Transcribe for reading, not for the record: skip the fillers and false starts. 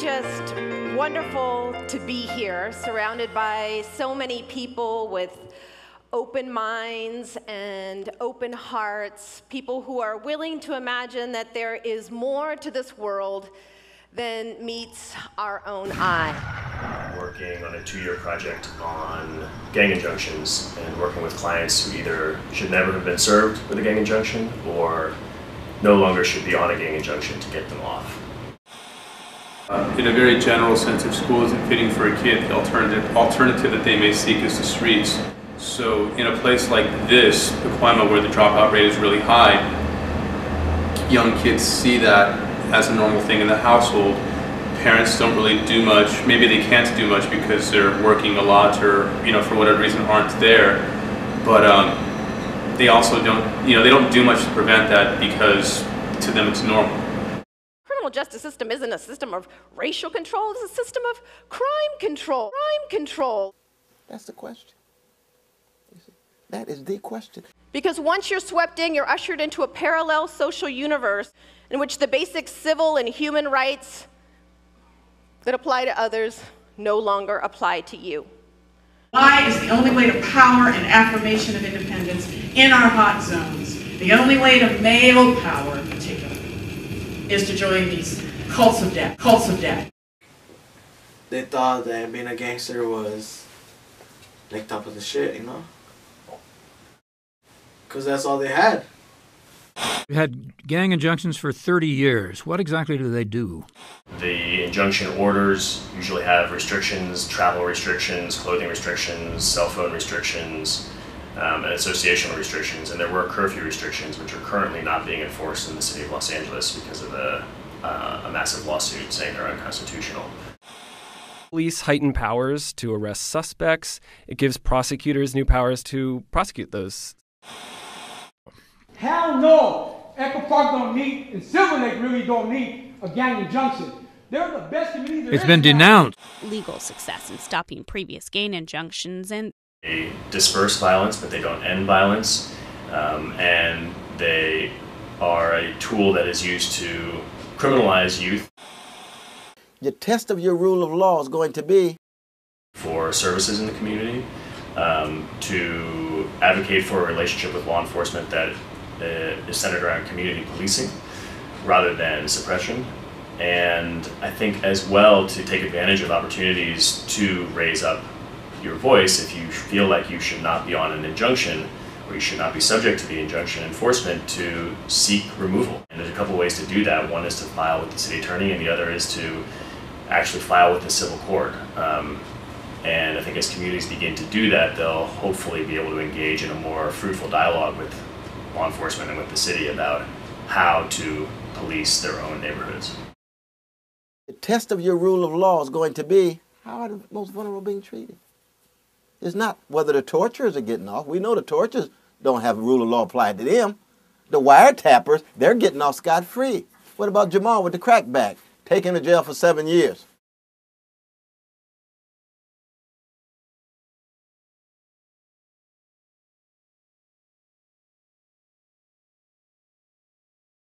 just wonderful to be here, surrounded by so many people with open minds and open hearts, people who are willing to imagine that there is more to this world than meets our own eye. I'm working on a 2-year project on gang injunctions and working with clients who either should never have been served with a gang injunction or no longer should be on a gang injunction to get them off. In a very general sense, if school isn't fitting for a kid, the alternative that they may seek is the streets. So in a place like this, Pacoima, where the dropout rate is really high, young kids see that as a normal thing in the household. Parents don't really do much. Maybe they can't do much because they're working a lot or, for whatever reason aren't there. But they also don't, they don't do much to prevent that because to them it's normal. The criminal justice system isn't a system of racial control, it's a system of crime control. Crime control. That's the question. That is the question. Because once you're swept in, you're ushered into a parallel social universe in which the basic civil and human rights that apply to others no longer apply to you. Why is the only way to power and affirmation of independence in our hot zones, the only way to male power in particular, is to join these cults of death, cults of death. They thought that being a gangster was like top of the shit, Because that's all they had. You had gang injunctions for 30 years. What exactly do they do? The injunction orders usually have restrictions, travel restrictions, clothing restrictions, cell phone restrictions, and associational restrictions, and there were curfew restrictions which are currently not being enforced in the city of Los Angeles because of a massive lawsuit saying they're unconstitutional. Police heighten powers to arrest suspects. It gives prosecutors new powers to prosecute those. Hell no! Echo Park don't need, and Silver Lake really don't need a gang injunction. They're the best community there is. It's been denounced. Legal success in stopping previous gang injunctions and They disperse violence, but they don't end violence, and they are a tool that is used to criminalize youth. The test of your rule of law is going to be For services in the community, to advocate for a relationship with law enforcement that is centered around community policing rather than suppression. And I think as well to take advantage of opportunities to raise up your voice if you feel like you should not be on an injunction or you should not be subject to the injunction enforcement, to seek removal. And there's a couple ways to do that. One is to file with the city attorney, and the other is to actually file with the civil court. And I think as communities begin to do that, they'll hopefully be able to engage in a more fruitful dialogue with law enforcement and with the city about how to police their own neighborhoods. the test of your rule of law is going to be how are the most vulnerable being treated. It's not whether the torturers are getting off. We know the torturers don't have a rule of law applied to them. The wiretappers, they're getting off scot-free. What about Jamal with the crackback, taken to jail for 7 years?